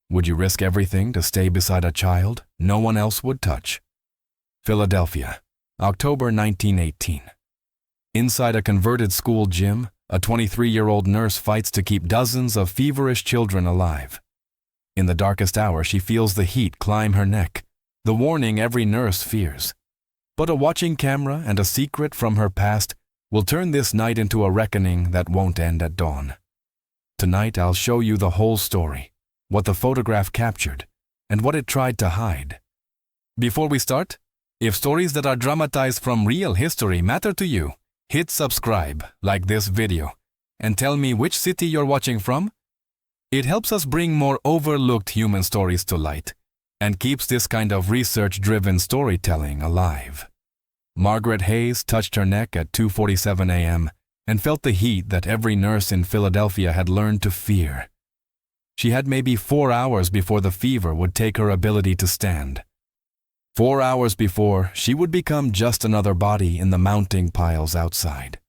Would you risk everything to stay beside a child no one else would touch? Philadelphia, October 1918. Inside a converted school gym, a 23-year-old nurse fights to keep dozens of feverish children alive. In the darkest hour, she feels the heat climb her neck, the warning every nurse fears. But a watching camera and a secret from her past will turn this night into a reckoning that won't end at dawn. Tonight, I'll show you the whole story, what the photograph captured, and what it tried to hide. Before we start, if stories that are dramatized from real history matter to you, hit subscribe, like this video, and tell me which city you're watching from. It helps us bring more overlooked human stories to light, and keeps this kind of research-driven storytelling alive. Margaret Hayes touched her neck at 2:47 a.m. and felt the heat that every nurse in Philadelphia had learned to fear. She had maybe 4 hours before the fever would take her ability to stand. 4 hours before, she would become just another body in the mounting piles outside.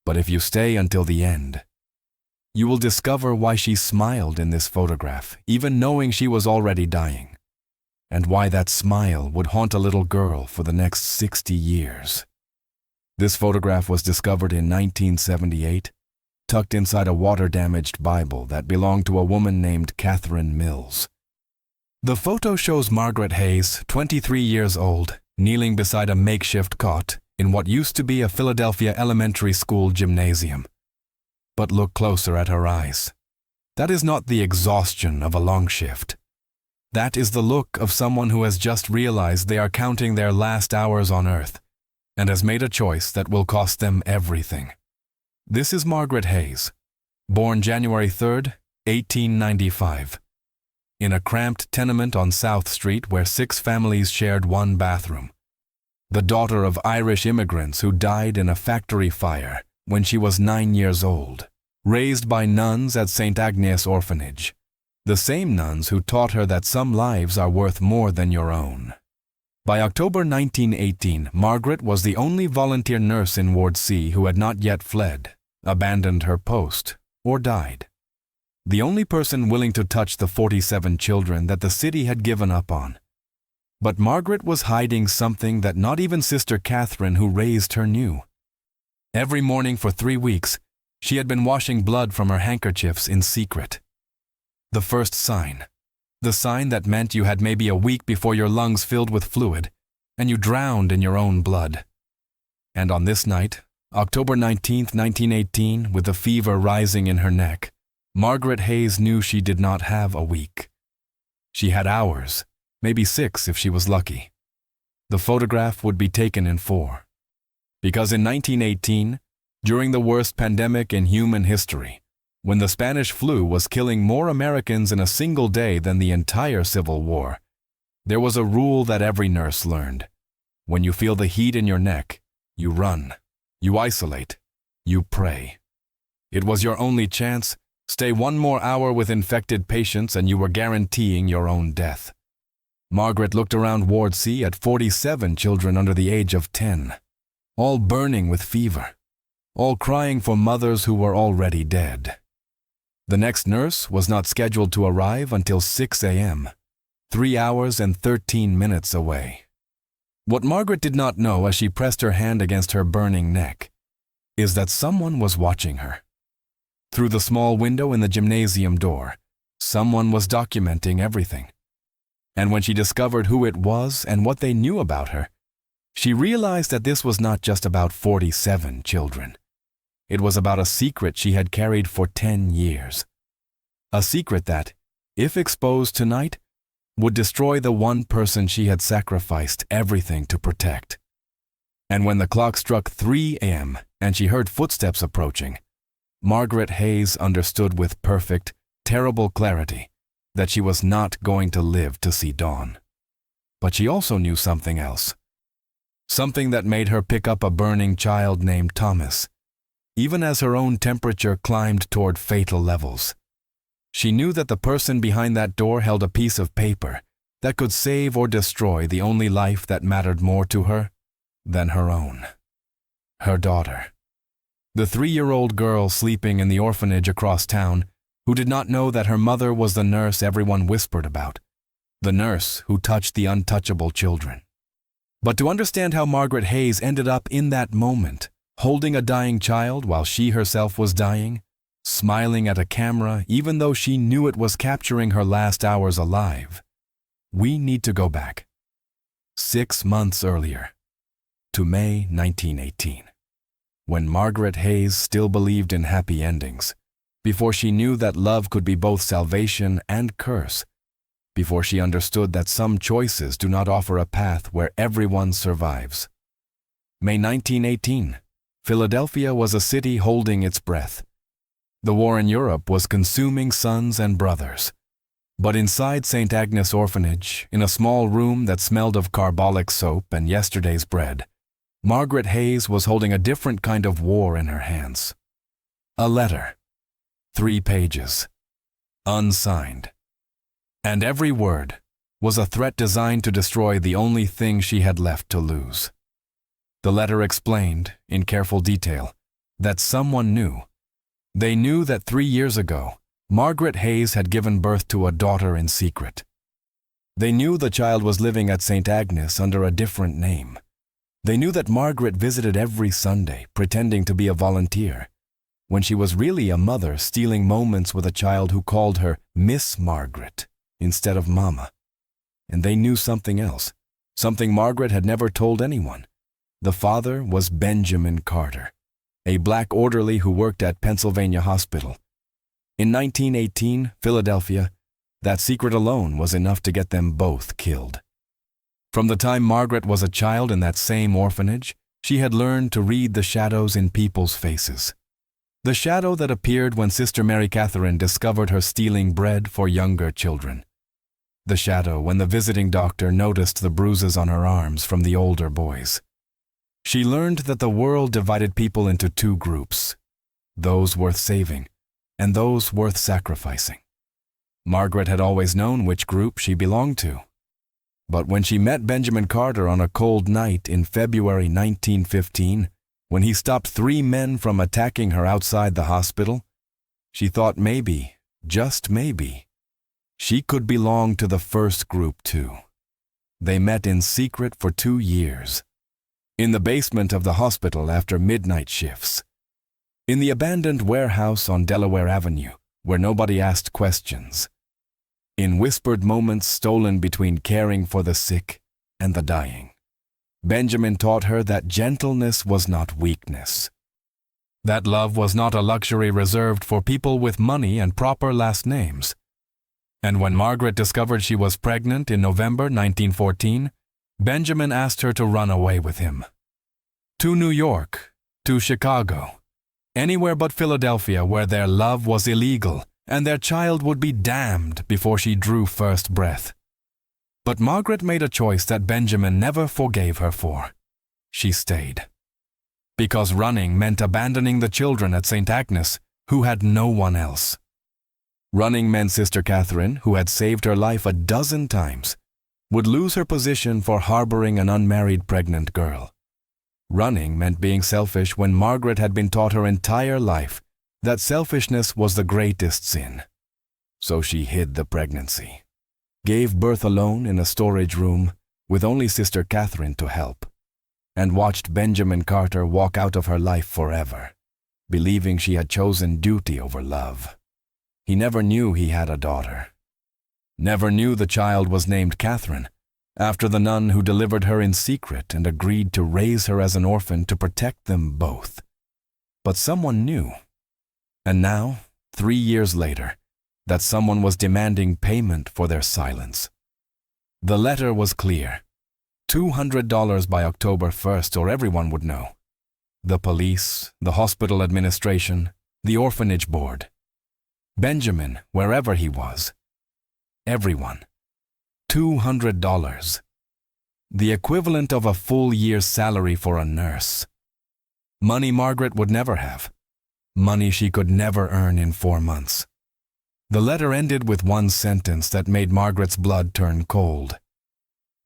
But if you stay until the end, you will discover why she smiled in this photograph, even knowing she was already dying, and why that smile would haunt a little girl for the next 60 years. This photograph was discovered in 1978, tucked inside a water-damaged Bible that belonged to a woman named Catherine Mills. The photo shows Margaret Hayes, 23 years old, kneeling beside a makeshift cot in what used to be a Philadelphia elementary school gymnasium. But look closer at her eyes. That is not the exhaustion of a long shift. That is the look of someone who has just realized they are counting their last hours on earth and has made a choice that will cost them everything. This is Margaret Hayes, born January 3rd, 1895. In a cramped tenement on South Street where 6 families shared one bathroom. The daughter of Irish immigrants who died in a factory fire when she was 9 years old, raised by nuns at St. Agnes Orphanage, the same nuns who taught her that some lives are worth more than your own. By October 1918, Margaret was the only volunteer nurse in Ward C who had not yet fled, abandoned her post, or died. The only person willing to touch the 47 children that the city had given up on. But Margaret was hiding something that not even Sister Catherine, who raised her, knew. Every morning for 3 weeks, she had been washing blood from her handkerchiefs in secret. The first sign, the sign that meant you had maybe a week before your lungs filled with fluid, and you drowned in your own blood. And on this night, October 19, 1918, with the fever rising in her neck, Margaret Hayes knew she did not have a week. She had hours, maybe 6 if she was lucky. The photograph would be taken in 4. Because in 1918, during the worst pandemic in human history, when the Spanish flu was killing more Americans in a single day than the entire Civil War, there was a rule that every nurse learned. When you feel the heat in your neck, you run, you isolate, you pray. It was your only chance. Stay 1 more hour with infected patients and you were guaranteeing your own death. Margaret looked around Ward C at 47 children under the age of 10, all burning with fever, all crying for mothers who were already dead. The next nurse was not scheduled to arrive until 6 a.m., 3 hours and 13 minutes away. What Margaret did not know as she pressed her hand against her burning neck is that someone was watching her. Through the small window in the gymnasium door, someone was documenting everything. And when she discovered who it was and what they knew about her, she realized that this was not just about 47 children. It was about a secret she had carried for 10 years. A secret that, if exposed tonight, would destroy the one person she had sacrificed everything to protect. And when the clock struck 3 a.m. and she heard footsteps approaching, Margaret Hayes understood with perfect, terrible clarity that she was not going to live to see dawn. But she also knew something else. Something that made her pick up a burning child named Thomas, even as her own temperature climbed toward fatal levels. She knew that the person behind that door held a piece of paper that could save or destroy the only life that mattered more to her than her own. Her daughter. The 3-year-old girl sleeping in the orphanage across town who did not know that her mother was the nurse everyone whispered about, the nurse who touched the untouchable children. But to understand how Margaret Hayes ended up in that moment, holding a dying child while she herself was dying, smiling at a camera even though she knew it was capturing her last hours alive, we need to go back 6 months earlier, to May 1918, when Margaret Hayes still believed in happy endings, before she knew that love could be both salvation and curse, before she understood that some choices do not offer a path where everyone survives. May 1918, Philadelphia was a city holding its breath. The war in Europe was consuming sons and brothers. But inside St. Agnes Orphanage, in a small room that smelled of carbolic soap and yesterday's bread, Margaret Hayes was holding a different kind of war in her hands. A letter. 3 pages. Unsigned. And every word was a threat designed to destroy the only thing she had left to lose. The letter explained, in careful detail, that someone knew. They knew that 3 years ago, Margaret Hayes had given birth to a daughter in secret. They knew the child was living at St. Agnes under a different name. They knew that Margaret visited every Sunday, pretending to be a volunteer, when she was really a mother stealing moments with a child who called her Miss Margaret instead of Mama. And they knew something else, something Margaret had never told anyone. The father was Benjamin Carter, a black orderly who worked at Pennsylvania Hospital. In 1918, Philadelphia, that secret alone was enough to get them both killed. From the time Margaret was a child in that same orphanage, she had learned to read the shadows in people's faces. The shadow that appeared when Sister Mary Catherine discovered her stealing bread for younger children. The shadow when the visiting doctor noticed the bruises on her arms from the older boys. She learned that the world divided people into 2 groups, those worth saving and those worth sacrificing. Margaret had always known which group she belonged to. But when she met Benjamin Carter on a cold night in February 1915, when he stopped 3 men from attacking her outside the hospital, she thought maybe, just maybe, she could belong to the first group too. They met in secret for 2 years. In the basement of the hospital after midnight shifts. In the abandoned warehouse on Delaware Avenue, where nobody asked questions. In whispered moments stolen between caring for the sick and the dying. Benjamin taught her that gentleness was not weakness. That love was not a luxury reserved for people with money and proper last names. And when Margaret discovered she was pregnant in November 1914, Benjamin asked her to run away with him. To New York, to Chicago, anywhere but Philadelphia where their love was illegal and their child would be damned before she drew first breath. But Margaret made a choice that Benjamin never forgave her for. She stayed. Because running meant abandoning the children at St. Agnes, who had no one else. Running meant Sister Catherine, who had saved her life a dozen times, would lose her position for harboring an unmarried pregnant girl. Running meant being selfish when Margaret had been taught her entire life that selfishness was the greatest sin. So she hid the pregnancy, gave birth alone in a storage room with only Sister Catherine to help, and watched Benjamin Carter walk out of her life forever, believing she had chosen duty over love. He never knew he had a daughter. Never knew the child was named Catherine, after the nun who delivered her in secret and agreed to raise her as an orphan to protect them both. But someone knew. And now, 3 years later, that someone was demanding payment for their silence. The letter was clear. $200 by October 1st or everyone would know. The police, the hospital administration, the orphanage board. Benjamin, wherever he was. Everyone. $200. The equivalent of a full year's salary for a nurse. Money Margaret would never have. Money she could never earn in 4 months. The letter ended with one sentence that made Margaret's blood turn cold.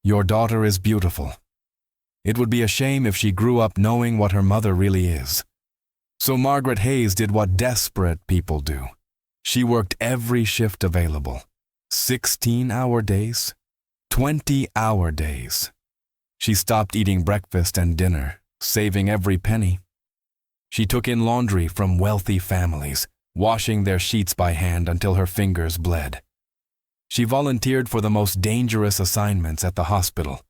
Your daughter is beautiful. It would be a shame if she grew up knowing what her mother really is. So Margaret Hayes did what desperate people do. She worked every shift available. 16-hour days, 20-hour days. She stopped eating breakfast and dinner, saving every penny. She took in laundry from wealthy families, washing their sheets by hand until her fingers bled. She volunteered for the most dangerous assignments at the hospital,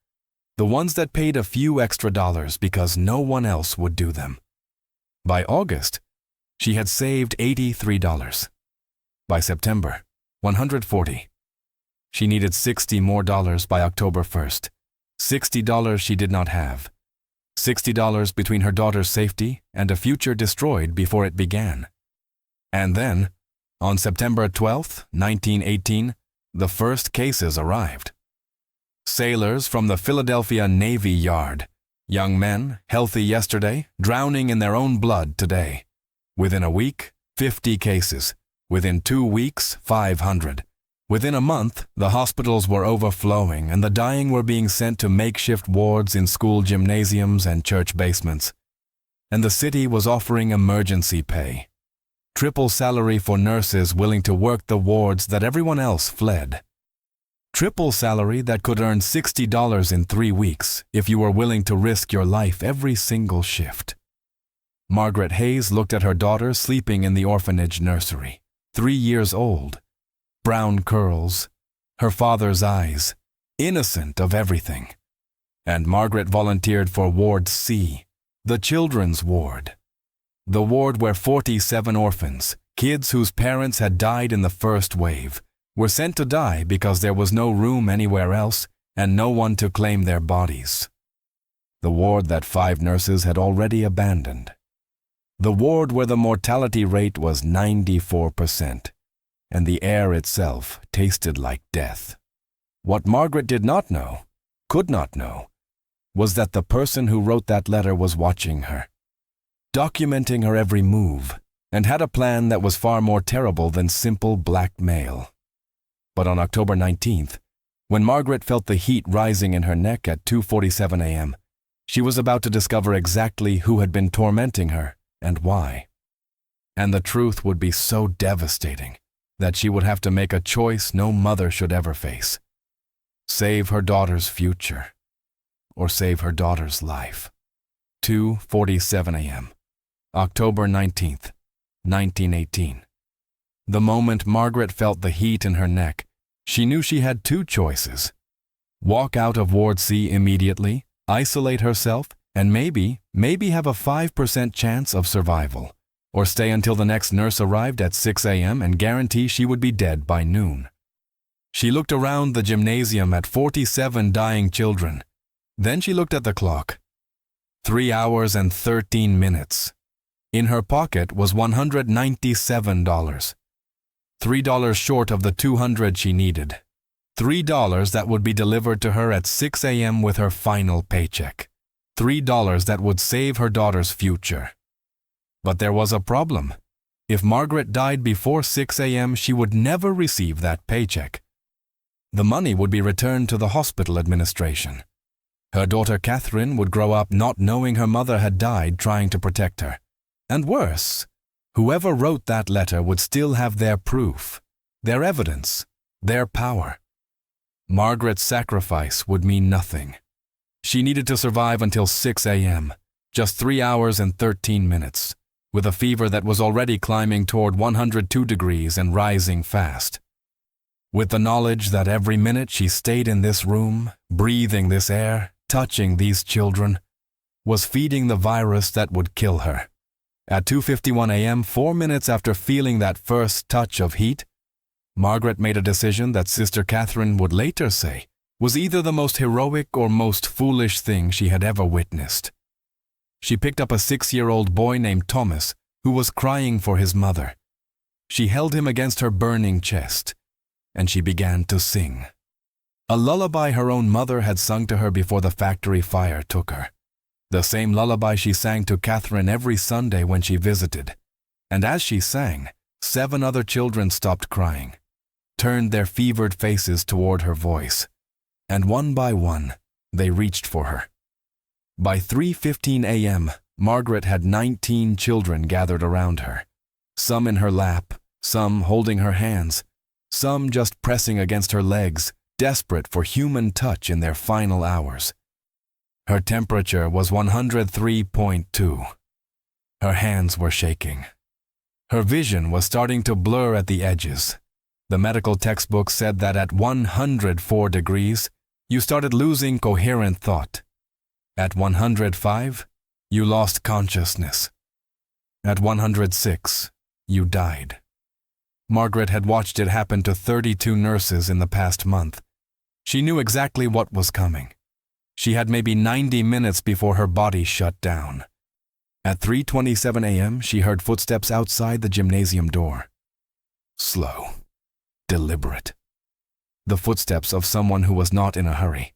the ones that paid a few extra dollars because no one else would do them. By August, she had saved $83. By September, $140. She needed $60 more by October 1st. $60 she did not have. $60 between her daughter's safety and a future destroyed before it began. And then, on September 12, 1918, the first cases arrived. Sailors from the Philadelphia Navy Yard. Young men, healthy yesterday, drowning in their own blood today. Within a week, 50 cases. Within 2 weeks, 500. Within a month, the hospitals were overflowing and the dying were being sent to makeshift wards in school gymnasiums and church basements. And the city was offering emergency pay. Triple salary for nurses willing to work the wards that everyone else fled. Triple salary that could earn $60 in 3 weeks if you were willing to risk your life every single shift. Margaret Hayes looked at her daughter sleeping in the orphanage nursery, 3 years old. Brown curls, her father's eyes, innocent of everything. And Margaret volunteered for Ward C, the children's ward. The ward where 47 orphans, kids whose parents had died in the first wave, were sent to die because there was no room anywhere else and no one to claim their bodies. The ward that 5 nurses had already abandoned. The ward where the mortality rate was 94%, and the air itself tasted like death. What Margaret did not know, could not know, was that the person who wrote that letter was watching her, documenting her every move, and had a plan that was far more terrible than simple blackmail. But on October 19th, when Margaret felt the heat rising in her neck at 2:47 a.m., she was about to discover exactly who had been tormenting her and why. And the truth would be so devastating that she would have to make a choice no mother should ever face. Save her daughter's future, or save her daughter's life. 2:47 a.m., October 19th, 1918. The moment Margaret felt the heat in her neck, she knew she had 2 choices. Walk out of Ward C immediately, isolate herself, and maybe have a 5% chance of survival, or stay until the next nurse arrived at 6 a.m. and guarantee she would be dead by noon. She looked around the gymnasium at 47 dying children. Then she looked at the clock. 3 hours and 13 minutes. In her pocket was $197. $3 short of the $200 she needed. $3 that would be delivered to her at 6 a.m. with her final paycheck. $3 that would save her daughter's future. But there was a problem. If Margaret died before 6 a.m., she would never receive that paycheck. The money would be returned to the hospital administration. Her daughter Catherine would grow up not knowing her mother had died trying to protect her. And worse, whoever wrote that letter would still have their proof, their evidence, their power. Margaret's sacrifice would mean nothing. She needed to survive until 6 a.m., just 3 hours and 13 minutes, with a fever that was already climbing toward 102 degrees and rising fast. With the knowledge that every minute she stayed in this room, breathing this air, touching these children, was feeding the virus that would kill her. At 2:51 a.m., 4 minutes after feeling that first touch of heat, Margaret made a decision that Sister Catherine would later say was either the most heroic or most foolish thing she had ever witnessed. She picked up a 6-year-old boy named Thomas who was crying for his mother. She held him against her burning chest, and she began to sing. A lullaby her own mother had sung to her before the factory fire took her. The same lullaby she sang to Catherine every Sunday when she visited. And as she sang, 7 other children stopped crying, turned their fevered faces toward her voice, and one by one, they reached for her. By 3:15 a.m., Margaret had 19 children gathered around her, some in her lap, some holding her hands, some just pressing against her legs, desperate for human touch in their final hours. Her temperature was 103.2. Her hands were shaking. Her vision was starting to blur at the edges. The medical textbook said that at 104 degrees, you started losing coherent thought. At 105, you lost consciousness. At 106, you died. Margaret had watched it happen to 32 nurses in the past month. She knew exactly what was coming. She had maybe 90 minutes before her body shut down. At 3:27 a.m., she heard footsteps outside the gymnasium door. Slow, deliberate. The footsteps of someone who was not in a hurry.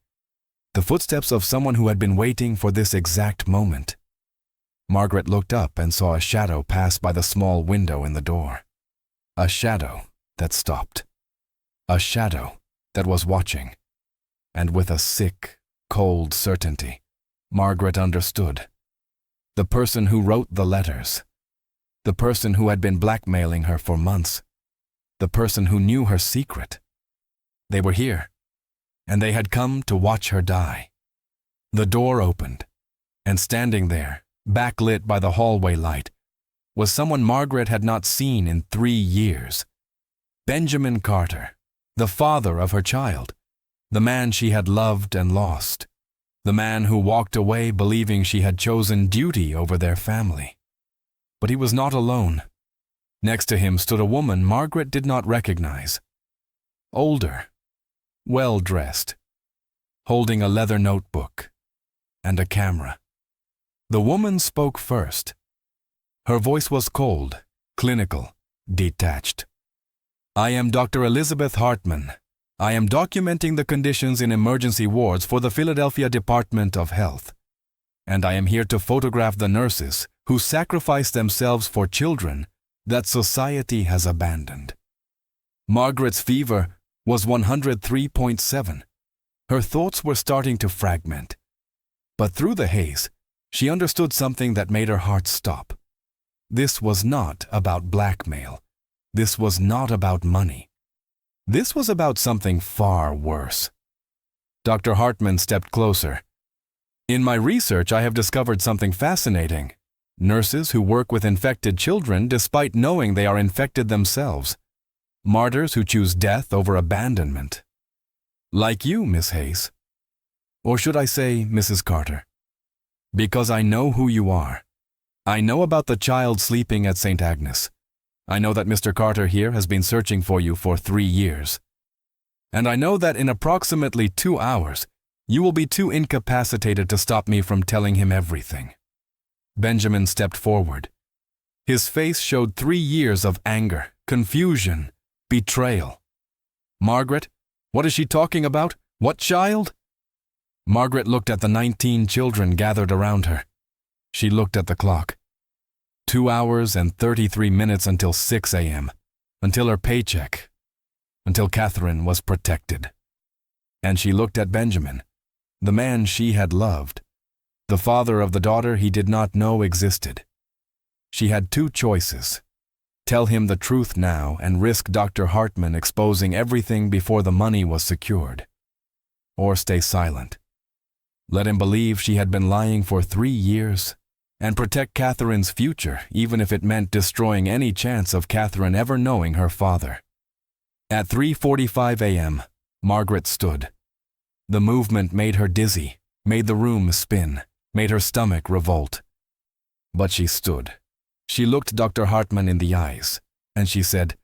The footsteps of someone who had been waiting for this exact moment. Margaret looked up and saw a shadow pass by the small window in the door. A shadow that stopped. A shadow that was watching. And with a sick, cold certainty, Margaret understood. The person who wrote the letters. The person who had been blackmailing her for months. The person who knew her secret. They were here, and they had come to watch her die. The door opened, and standing there, backlit by the hallway light, was someone Margaret had not seen in 3 years. Benjamin Carter, the father of her child, the man she had loved and lost, the man who walked away believing she had chosen duty over their family. But he was not alone. Next to him stood a woman Margaret did not recognize. Older, well-dressed, holding a leather notebook and a camera. The woman spoke first. Her voice was cold, clinical, detached. I am Dr. Elizabeth Hartman. I am documenting the conditions in emergency wards for the Philadelphia Department of Health. And I am here to photograph the nurses who sacrifice themselves for children that society has abandoned. Margaret's fever was 103.7. Her thoughts were starting to fragment. But through the haze, she understood something that made her heart stop. This was not about blackmail. This was not about money. This was about something far worse. Dr. Hartman stepped closer. In my research, I have discovered something fascinating. Nurses who work with infected children despite knowing they are infected themselves. Martyrs who choose death over abandonment. Like you, Miss Hayes. Or should I say, Mrs. Carter? Because I know who you are. I know about the child sleeping at St. Agnes. I know that Mr. Carter here has been searching for you for 3 years. And I know that in approximately 2 hours, you will be too incapacitated to stop me from telling him everything. Benjamin stepped forward. His face showed 3 years of anger, confusion, betrayal. Margaret, what is she talking about? What child? Margaret looked at the 19 children gathered around her. She looked at the clock. 2 hours and 33 minutes until 6 a.m., until her paycheck, until Catherine was protected. And she looked at Benjamin, the man she had loved, the father of the daughter he did not know existed. She had 2 choices. Tell him the truth now and risk Dr. Hartman exposing everything before the money was secured. Or stay silent. Let him believe she had been lying for 3 years and protect Catherine's future, even if it meant destroying any chance of Catherine ever knowing her father. At 3:45 a.m., Margaret stood. The movement made her dizzy, made the room spin, made her stomach revolt. But she stood. She looked Dr. Hartman in the eyes, and she said,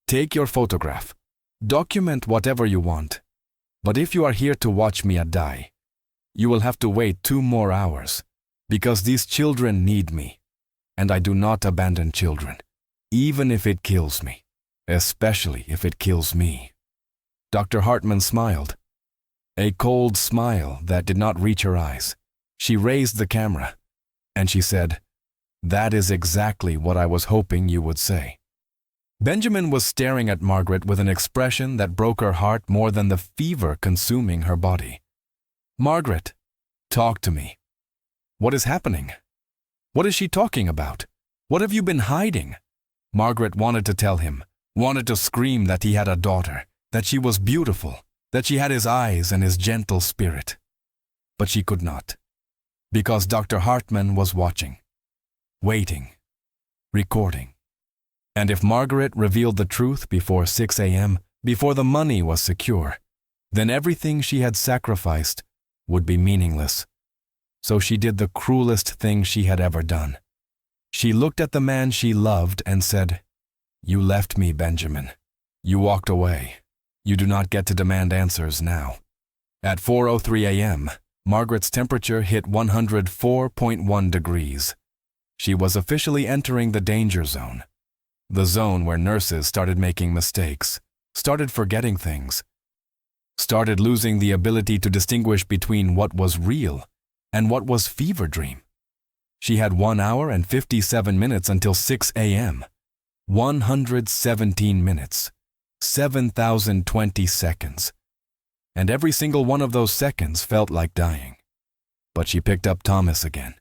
"Take your photograph. Document whatever you want. But if you are here to watch me die, you will have to wait 2 more hours, because these children need me, and I do not abandon children, even if it kills me, especially if it kills me." Dr. Hartman smiled. A cold smile that did not reach her eyes. She raised the camera, and she said, "That is exactly what I was hoping you would say." Benjamin was staring at Margaret with an expression that broke her heart more than the fever consuming her body. "Margaret, talk to me. What is happening? What is she talking about? What have you been hiding?" Margaret wanted to tell him, wanted to scream that he had a daughter, that she was beautiful, that she had his eyes and his gentle spirit. But she could not, because Dr. Hartman was watching, waiting, recording. And if Margaret revealed the truth before 6 a.m., before the money was secure, then everything she had sacrificed would be meaningless. So she did the cruelest thing she had ever done. She looked at the man she loved and said, "You left me, Benjamin. You walked away. You do not get to demand answers now." At 4:03 a.m., Margaret's temperature hit 104.1 degrees. She was officially entering the danger zone, the zone where nurses started making mistakes, started forgetting things, started losing the ability to distinguish between what was real and what was fever dream. She had 1 hour and 57 minutes until 6 a.m. 117 minutes, 7,020 seconds. And every single one of those seconds felt like dying. But she picked up Thomas again,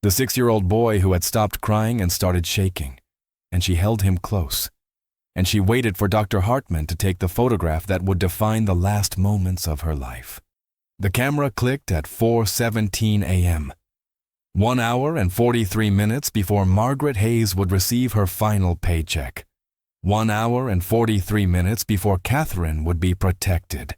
the 6-year-old boy who had stopped crying and started shaking, and she held him close. And she waited for Dr. Hartman to take the photograph that would define the last moments of her life. The camera clicked at 4:17 a.m., 1 hour and 43 minutes before Margaret Hayes would receive her final paycheck. 1 hour and 43 minutes before Catherine would be protected.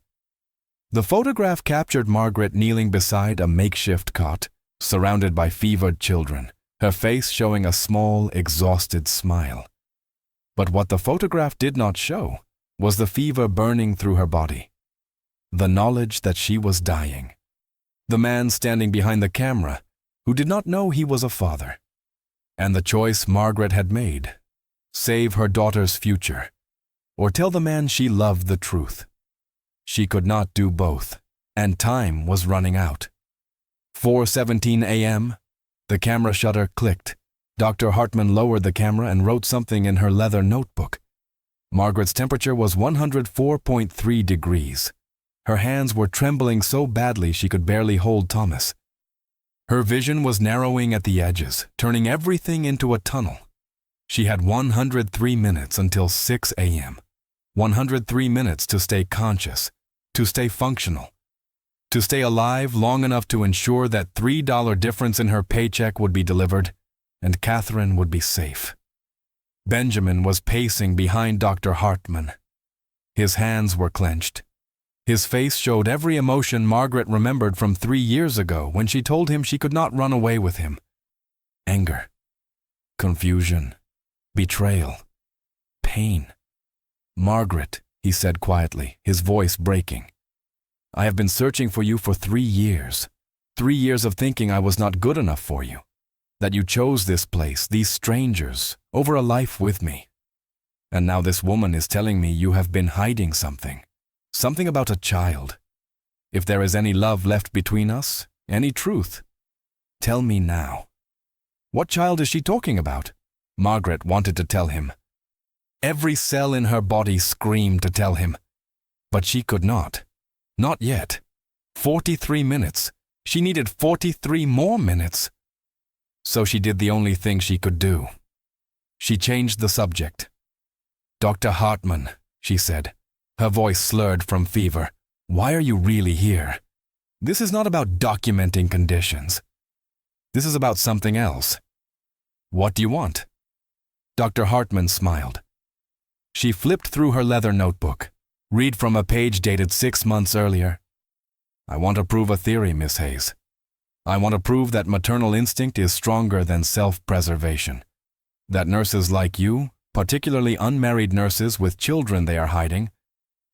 The photograph captured Margaret kneeling beside a makeshift cot, surrounded by fevered children, her face showing a small, exhausted smile. But what the photograph did not show was the fever burning through her body, the knowledge that she was dying. The man standing behind the camera, who did not know he was a father, and the choice Margaret had made: save her daughter's future, or tell the man she loved the truth. She could not do both, and time was running out. 4:17 a.m., the camera shutter clicked. Dr. Hartman lowered the camera and wrote something in her leather notebook. Margaret's temperature was 104.3 degrees. Her hands were trembling so badly she could barely hold Thomas. Her vision was narrowing at the edges, turning everything into a tunnel. She had 103 minutes until 6 a.m. 103 minutes to stay conscious, to stay functional, to stay alive long enough to ensure that $3 difference in her paycheck would be delivered and Catherine would be safe. Benjamin was pacing behind Dr. Hartman. His hands were clenched. His face showed every emotion Margaret remembered from 3 years ago when she told him she could not run away with him. Anger, confusion, betrayal, pain. "Margaret," he said quietly, his voice breaking, "I have been searching for you for 3 years. 3 years of thinking I was not good enough for you, that you chose this place, these strangers, over a life with me. And now this woman is telling me you have been hiding something about a child. If there is any love left between us, any truth, tell me now." What child is she talking about? Margaret wanted to tell him. Every cell in her body screamed to tell him. But she could not. Not yet. 43 minutes. She needed 43 more minutes. So she did the only thing she could do. She changed the subject. "Dr. Hartman," she said, her voice slurred from fever, "why are you really here? This is not about documenting conditions. This is about something else. What do you want?" Dr. Hartman smiled. She flipped through her leather notebook. Read from a page dated 6 months earlier. "I want to prove a theory, Miss Hayes. I want to prove that maternal instinct is stronger than self-preservation. That nurses like you, particularly unmarried nurses with children they are hiding,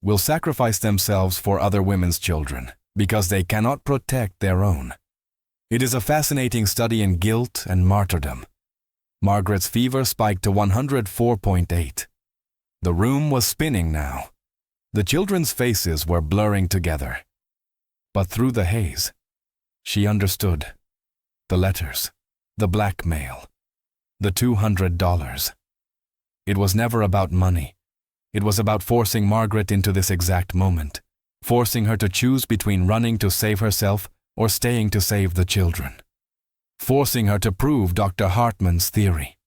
will sacrifice themselves for other women's children because they cannot protect their own. It is a fascinating study in guilt and martyrdom." Margaret's fever spiked to 104.8. The room was spinning now. The children's faces were blurring together. But through the haze, she understood. The letters, the blackmail, the $200. It was never about money. It was about forcing Margaret into this exact moment, forcing her to choose between running to save herself or staying to save the children, forcing her to prove Dr. Hartman's theory.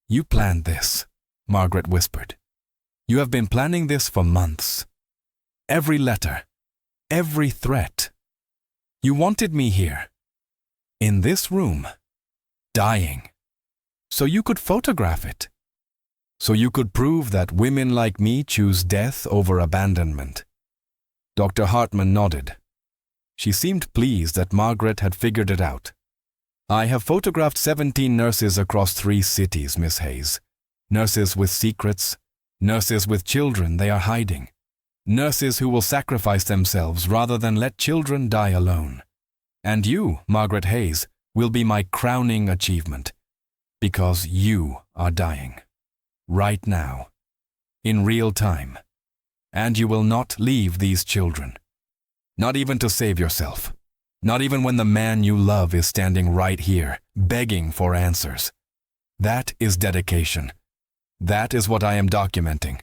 "You planned this," Margaret whispered. You have been planning this for months. Every letter, every threat. You wanted me here, in this room, dying, so you could photograph it, so you could prove that women like me choose death over abandonment. Dr. Hartman nodded. She seemed pleased that Margaret had figured it out. I have photographed 17 nurses across 3 cities, Miss Hayes. Nurses with secrets, nurses with children they are hiding, nurses who will sacrifice themselves rather than let children die alone. And you, Margaret Hayes, will be my crowning achievement, because you are dying. Right now. In real time. And you will not leave these children. Not even to save yourself. Not even when the man you love is standing right here, begging for answers. That is dedication. That is what I am documenting.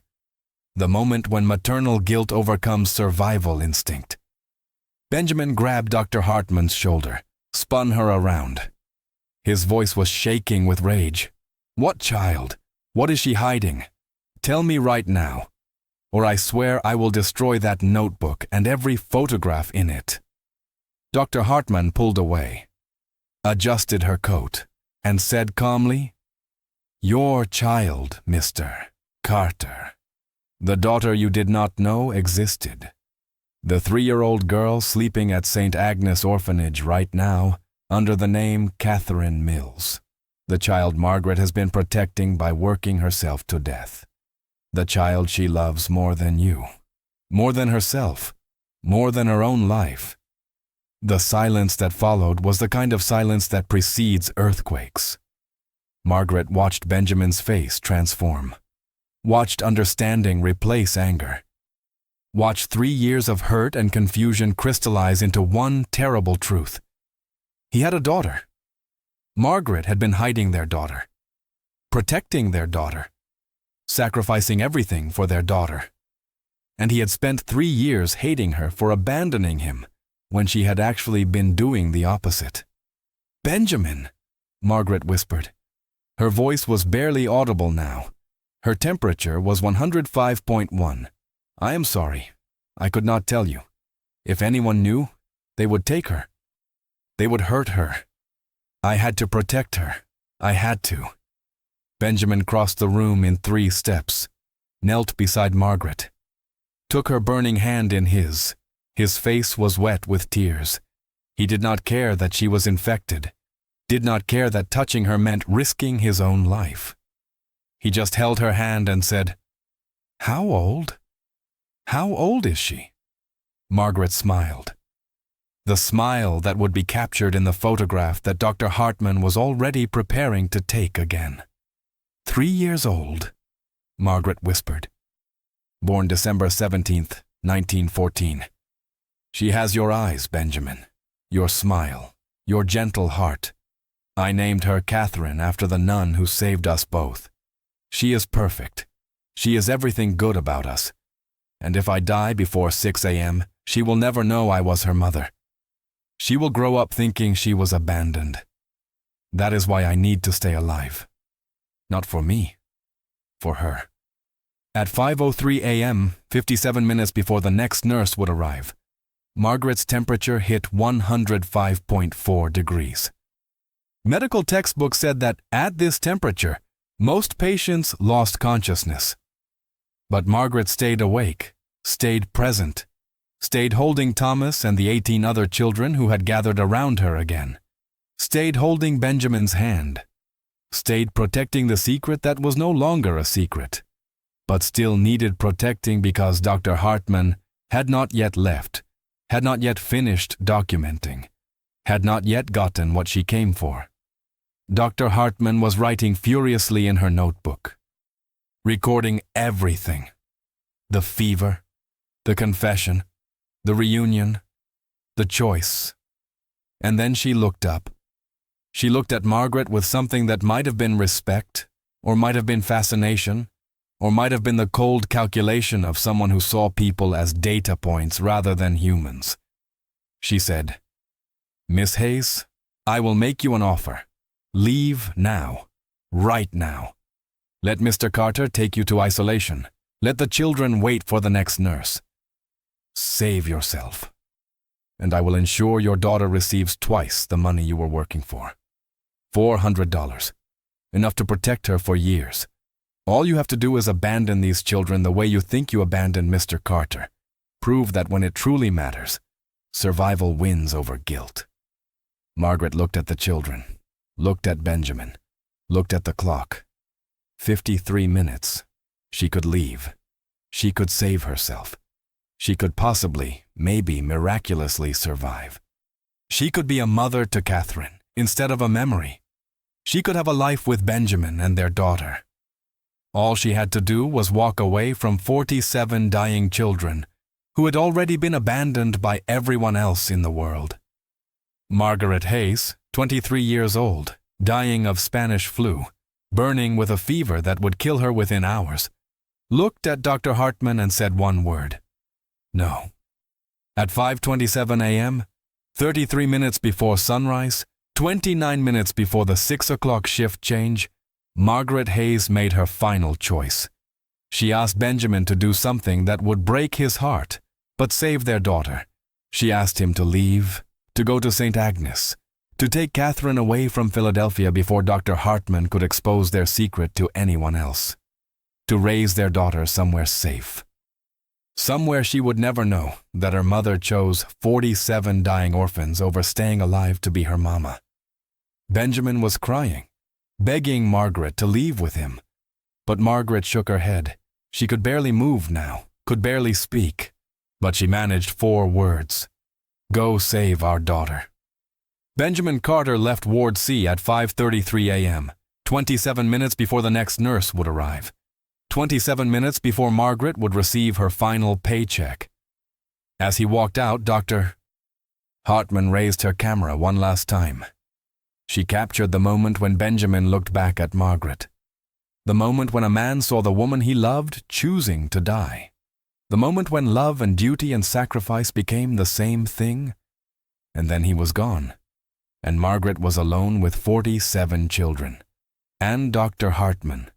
The moment when maternal guilt overcomes survival instinct. Benjamin grabbed Dr. Hartman's shoulder, spun her around. His voice was shaking with rage. What child? What is she hiding? Tell me right now, or I swear I will destroy that notebook and every photograph in it. Dr. Hartman pulled away, adjusted her coat, and said calmly, Your child, Mr. Carter. The daughter you did not know existed. The 3-year-old girl sleeping at St. Agnes Orphanage right now under the name Catherine Mills. The child Margaret has been protecting by working herself to death. The child she loves more than you, more than herself, more than her own life. The silence that followed was the kind of silence that precedes earthquakes. Margaret watched Benjamin's face transform, watched understanding replace anger, watched 3 years of hurt and confusion crystallize into one terrible truth. He had a daughter. Margaret had been hiding their daughter, protecting their daughter, sacrificing everything for their daughter. And he had spent 3 years hating her for abandoning him when she had actually been doing the opposite. Benjamin, Margaret whispered. Her voice was barely audible now. Her temperature was 105.1. I am sorry. I could not tell you. If anyone knew, they would take her. They would hurt her. I had to protect her. I had to. Benjamin crossed the room in 3 steps, knelt beside Margaret, took her burning hand in his. His face was wet with tears. He did not care that she was infected, did not care that touching her meant risking his own life. He just held her hand and said, How old? How old is she? Margaret smiled. The smile that would be captured in the photograph that Dr. Hartman was already preparing to take again. 3 years old, Margaret whispered. Born December 17th, 1914. She has your eyes, Benjamin, your smile, your gentle heart. I named her Catherine after the nun who saved us both. She is perfect. She is everything good about us. And if I die before 6 a.m., she will never know I was her mother. She will grow up thinking she was abandoned. That is why I need to stay alive. Not for me, for her. At 5:03 a.m., 57 minutes before the next nurse would arrive, Margaret's temperature hit 105.4 degrees. Medical textbooks said that at this temperature, most patients lost consciousness. But Margaret stayed awake, stayed present, stayed holding Thomas and the 18 other children who had gathered around her again, stayed holding Benjamin's hand, stayed protecting the secret that was no longer a secret, but still needed protecting because Dr. Hartman had not yet left, had not yet finished documenting, had not yet gotten what she came for. Dr. Hartman was writing furiously in her notebook, recording everything. The fever, the confession, the reunion, the choice. And then she looked up. She looked at Margaret with something that might have been respect, or might have been fascination, or might have been the cold calculation of someone who saw people as data points rather than humans. She said, Miss Hayes, I will make you an offer. Leave now, right now. Let Mr. Carter take you to isolation. Let the children wait for the next nurse. Save yourself, and I will ensure your daughter receives twice the money you were working for. $400, enough to protect her for years. All you have to do is abandon these children the way you think you abandoned Mr. Carter. Prove that when it truly matters, survival wins over guilt. Margaret looked at the children, looked at Benjamin, looked at the clock. 53 minutes. She could leave. She could save herself. She could possibly, maybe miraculously survive. She could be a mother to Catherine instead of a memory. She could have a life with Benjamin and their daughter. All she had to do was walk away from 47 dying children who had already been abandoned by everyone else in the world. Margaret Hayes, 23 years old, dying of Spanish flu, burning with a fever that would kill her within hours, looked at Dr. Hartman and said one word: no. At 5:27 a.m., 33 minutes before sunrise, 29 minutes before the 6 o'clock shift change, Margaret Hayes made her final choice. She asked Benjamin to do something that would break his heart, but save their daughter. She asked him to leave, to go to St. Agnes, to take Catherine away from Philadelphia before Dr. Hartman could expose their secret to anyone else, to raise their daughter somewhere safe. Somewhere she would never know that her mother chose 47 dying orphans over staying alive to be her mama. Benjamin was crying, begging Margaret to leave with him. But Margaret shook her head. She could barely move now, could barely speak. But she managed 4 words: go save our daughter. Benjamin Carter left Ward C at 5:33 a.m., 27 minutes before the next nurse would arrive. 27 minutes before Margaret would receive her final paycheck. As he walked out, Dr. Hartman raised her camera one last time. She captured the moment when Benjamin looked back at Margaret. The moment when a man saw the woman he loved choosing to die. The moment when love and duty and sacrifice became the same thing. And then he was gone. And Margaret was alone with 47 children. And Dr. Hartman.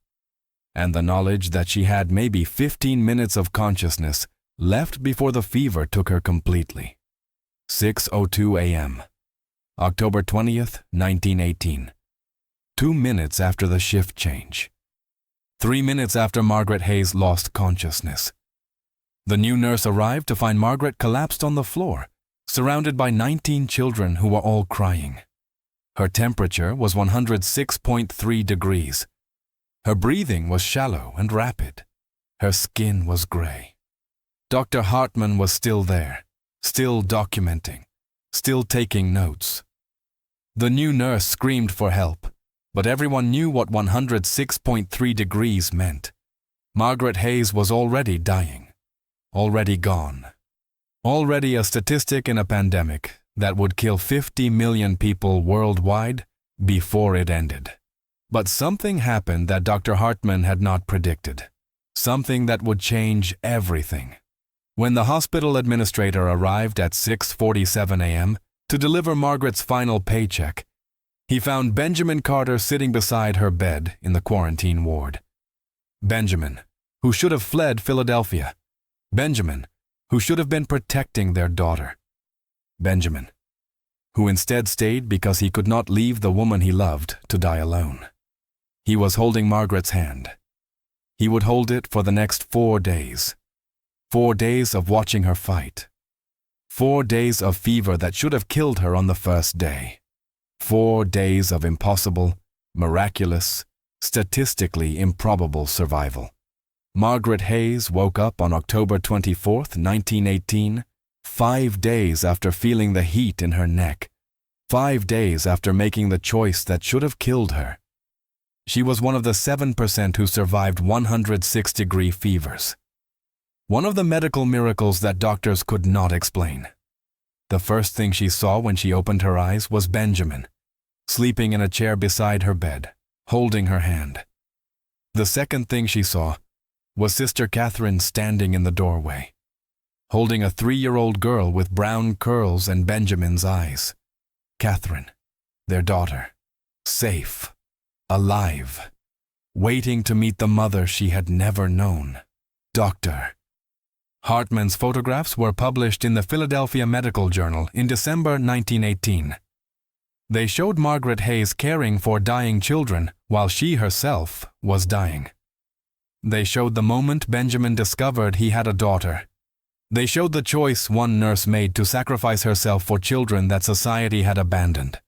And the knowledge that she had maybe 15 minutes of consciousness left before the fever took her completely. 6:02 a.m. October 20th, 1918. 2 minutes after the shift change. 3 minutes after Margaret Hayes lost consciousness. The new nurse arrived to find Margaret collapsed on the floor, surrounded by 19 children who were all crying. Her temperature was 106.3 degrees. Her breathing was shallow and rapid. Her skin was gray. Dr. Hartman was still there, still documenting, still taking notes. The new nurse screamed for help, but everyone knew what 106.3 degrees meant. Margaret Hayes was already dying. Already gone. Already a statistic in a pandemic that would kill 50 million people worldwide before it ended. But something happened that Dr. Hartman had not predicted. Something that would change everything. When the hospital administrator arrived at 6:47 a.m. to deliver Margaret's final paycheck, he found Benjamin Carter sitting beside her bed in the quarantine ward. Benjamin, who should have fled Philadelphia. Benjamin, who should have been protecting their daughter. Benjamin, who instead stayed because he could not leave the woman he loved to die alone. He was holding Margaret's hand. He would hold it for the next 4 days. 4 days of watching her fight. 4 days of fever that should have killed her on the first day. 4 days of impossible, miraculous, statistically improbable survival. Margaret Hayes woke up on October 24th, 1918, 5 days after feeling the heat in her neck, 5 days after making the choice that should have killed her. She was one of the 7% who survived 106-degree fevers. One of the medical miracles that doctors could not explain. The first thing she saw when she opened her eyes was Benjamin, sleeping in a chair beside her bed, holding her hand. The second thing she saw was Sister Catherine standing in the doorway, holding a 3-year-old girl with brown curls and Benjamin's eyes. Catherine, their daughter, safe, alive, waiting to meet the mother she had never known, doctor. Hartman's photographs were published in the Philadelphia Medical Journal in December 1918. They showed Margaret Hayes caring for dying children while she herself was dying. They showed the moment Benjamin discovered he had a daughter. They showed the choice one nurse made to sacrifice herself for children that society had abandoned.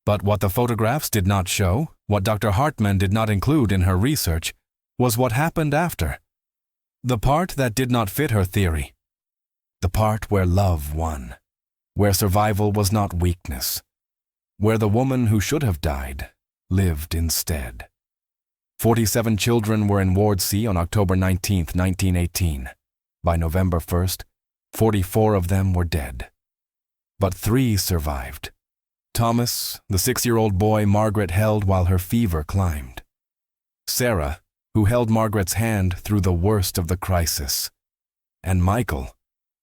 But what the photographs did not show, what Dr. Hartman did not include in her research, was what happened after. The part that did not fit her theory. The part where love won, where survival was not weakness, where the woman who should have died lived instead. 47 children were in Ward C on October 19, 1918. By November 1st, 44 of them were dead. But 3 survived. Thomas, the 6-year-old boy Margaret held while her fever climbed. Sarah, who held Margaret's hand through the worst of the crisis. And Michael,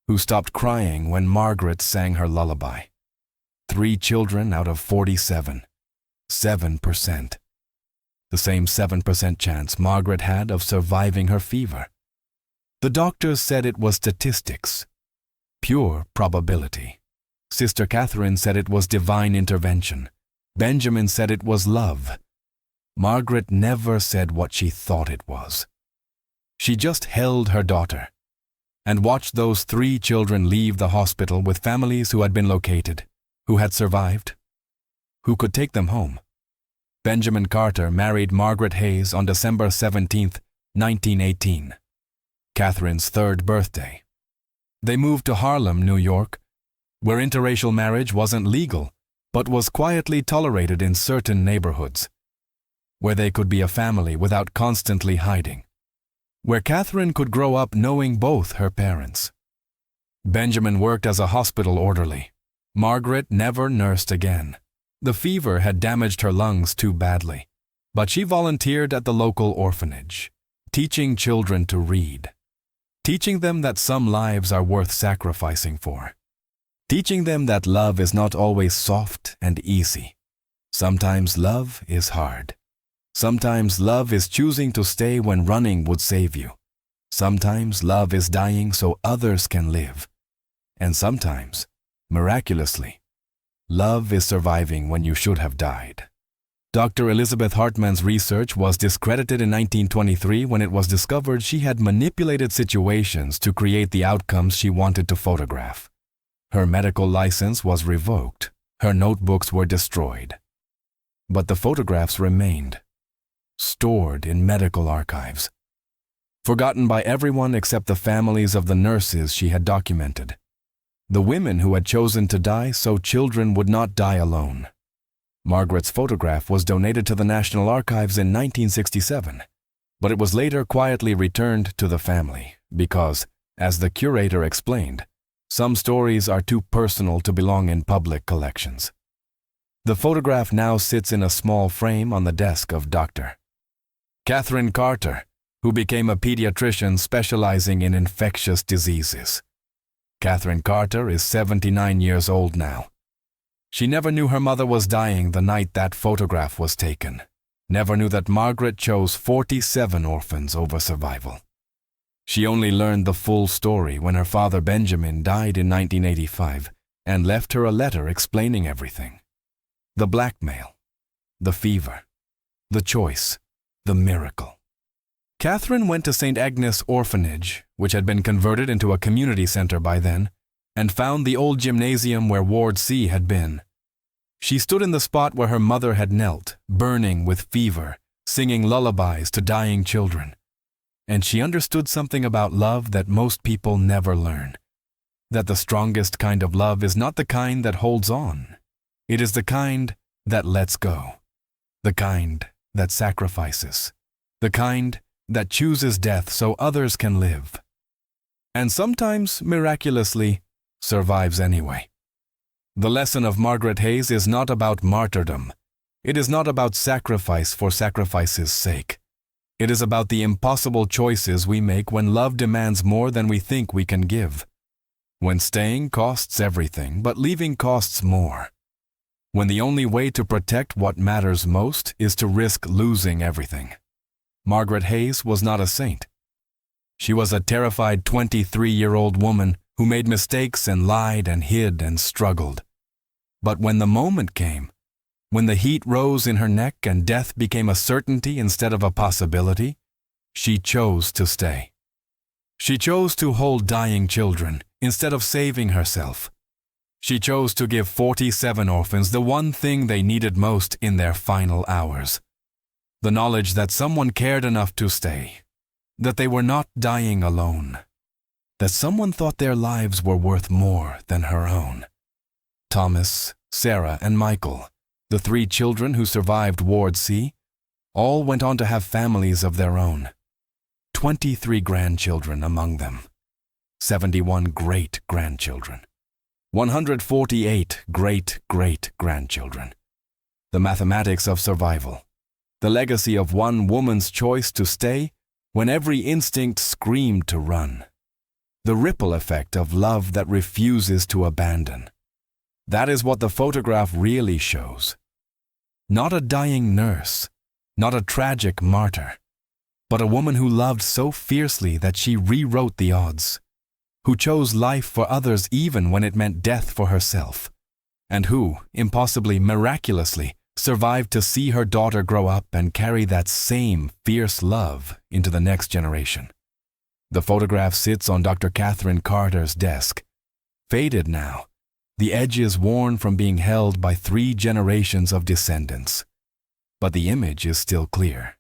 who stopped crying when Margaret sang her lullaby. 3 children out of 47. 7%. The same 7% chance Margaret had of surviving her fever. The doctors said it was statistics, pure probability. Sister Catherine said it was divine intervention. Benjamin said it was love. Margaret never said what she thought it was. She just held her daughter and watched those 3 children leave the hospital with families who had been located, who had survived, who could take them home. Benjamin Carter married Margaret Hayes on December 17, 1918, Catherine's 3rd birthday. They moved to Harlem, New York, where interracial marriage wasn't legal, but was quietly tolerated in certain neighborhoods, where they could be a family without constantly hiding, where Catherine could grow up knowing both her parents. Benjamin worked as a hospital orderly. Margaret never nursed again. The fever had damaged her lungs too badly, but she volunteered at the local orphanage, teaching children to read, teaching them that some lives are worth sacrificing for, teaching them that love is not always soft and easy. Sometimes love is hard. Sometimes love is choosing to stay when running would save you. Sometimes love is dying so others can live. And sometimes, miraculously, love is surviving when you should have died. Dr. Elizabeth Hartman's research was discredited in 1923 when it was discovered she had manipulated situations to create the outcomes she wanted to photograph. Her medical license was revoked. Her notebooks were destroyed. But the photographs remained, stored in medical archives, forgotten by everyone except the families of the nurses she had documented, the women who had chosen to die so children would not die alone. Margaret's photograph was donated to the National Archives in 1967, but it was later quietly returned to the family because, as the curator explained, some stories are too personal to belong in public collections. The photograph now sits in a small frame on the desk of Dr. Catherine Carter, who became a pediatrician specializing in infectious diseases. Catherine Carter is 79 years old now. She never knew her mother was dying the night that photograph was taken. Never knew that Margaret chose 47 orphans over survival. She only learned the full story when her father Benjamin died in 1985 and left her a letter explaining everything. The blackmail, the fever, the choice, the miracle. Catherine went to St. Agnes Orphanage, which had been converted into a community center by then, and found the old gymnasium where Ward C had been. She stood in the spot where her mother had knelt, burning with fever, singing lullabies to dying children. And she understood something about love that most people never learn. That the strongest kind of love is not the kind that holds on. It is the kind that lets go. The kind that sacrifices. The kind that chooses death so others can live. And sometimes, miraculously, survives anyway. The lesson of Margaret Hayes is not about martyrdom. It is not about sacrifice for sacrifice's sake. It is about the impossible choices we make when love demands more than we think we can give. When staying costs everything, but leaving costs more. When the only way to protect what matters most is to risk losing everything. Margaret Hayes was not a saint. She was a terrified 23-year-old woman who made mistakes and lied and hid and struggled. But when the moment came, when the heat rose in her neck and death became a certainty instead of a possibility, she chose to stay. She chose to hold dying children instead of saving herself. She chose to give 47 orphans the one thing they needed most in their final hours: the knowledge that someone cared enough to stay, that they were not dying alone, that someone thought their lives were worth more than her own. Thomas, Sarah, and Michael, the 3 children who survived Ward C, all went on to have families of their own. 23 grandchildren among them, 71 great-grandchildren, 148 great-great-grandchildren. The mathematics of survival, the legacy of one woman's choice to stay when every instinct screamed to run, the ripple effect of love that refuses to abandon. That is what the photograph really shows. Not a dying nurse, not a tragic martyr, but a woman who loved so fiercely that she rewrote the odds, who chose life for others even when it meant death for herself, and who, impossibly miraculously, survived to see her daughter grow up and carry that same fierce love into the next generation. The photograph sits on Dr. Catherine Carter's desk, faded now, the edges worn from being held by 3 generations of descendants. But the image is still clear.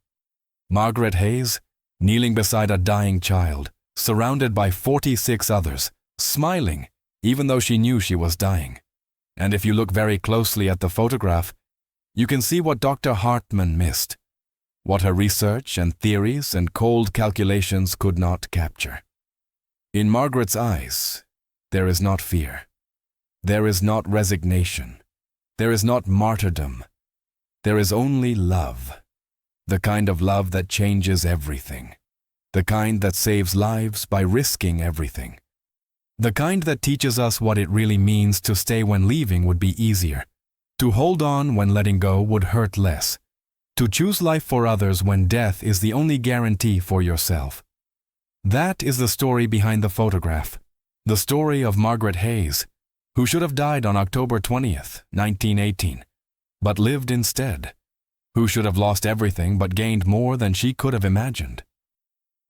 Margaret Hayes, kneeling beside a dying child, surrounded by 46 others, smiling even though she knew she was dying. And if you look very closely at the photograph, you can see what Dr. Hartman missed, what her research and theories and cold calculations could not capture. In Margaret's eyes, there is not fear. There is not resignation. There is not martyrdom. There is only love. The kind of love that changes everything. The kind that saves lives by risking everything. The kind that teaches us what it really means to stay when leaving would be easier, to hold on when letting go would hurt less, to choose life for others when death is the only guarantee for yourself. That is the story behind the photograph, the story of Margaret Hayes, who should have died on October 20th, 1918, but lived instead, who should have lost everything but gained more than she could have imagined,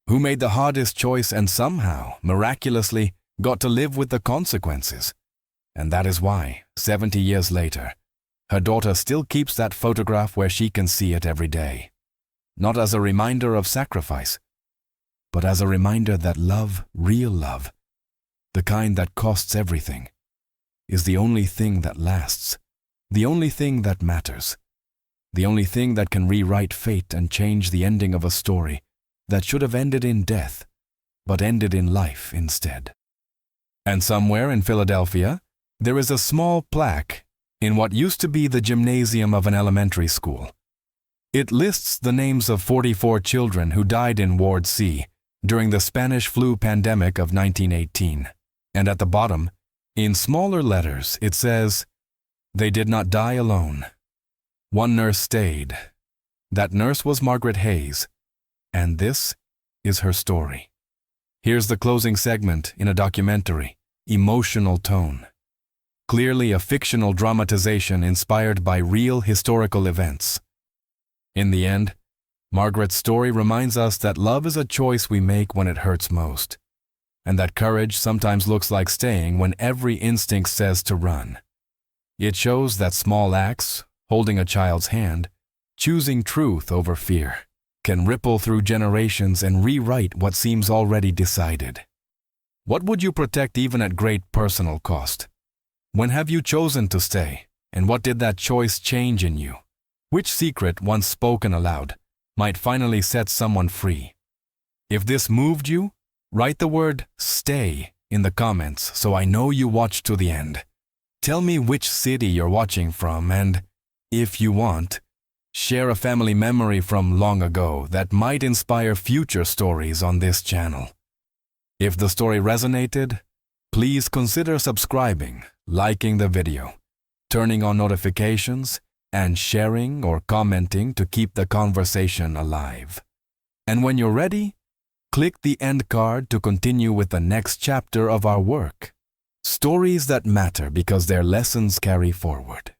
who made the hardest choice and somehow, miraculously, got to live with the consequences. And that is why, 70 years later, her daughter still keeps that photograph where she can see it every day, not as a reminder of sacrifice, but as a reminder that love, real love, the kind that costs everything, is the only thing that lasts, the only thing that matters, the only thing that can rewrite fate and change the ending of a story that should have ended in death, but ended in life instead. And somewhere in Philadelphia, there is a small plaque in what used to be the gymnasium of an elementary school. It lists the names of 44 children who died in Ward C during the Spanish flu pandemic of 1918. And at the bottom, in smaller letters, it says, "They did not die alone. One nurse stayed. That nurse was Margaret Hayes, and this is her story." Here's the closing segment in a documentary, emotional tone. Clearly a fictional dramatization inspired by real historical events. In the end, Margaret's story reminds us that love is a choice we make when it hurts most, and that courage sometimes looks like staying when every instinct says to run. It shows that small acts, holding a child's hand, choosing truth over fear, can ripple through generations and rewrite what seems already decided. What would you protect even at great personal cost? When have you chosen to stay, and what did that choice change in you? Which secret, once spoken aloud, might finally set someone free? If this moved you, write the word "stay" in the comments so I know you watched to the end. Tell me which city you're watching from and, if you want, share a family memory from long ago that might inspire future stories on this channel. If the story resonated, please consider subscribing, liking the video, turning on notifications, and sharing or commenting to keep the conversation alive. And when you're ready, Click the end card to continue with the next chapter of our work. Stories that matter because their lessons carry forward.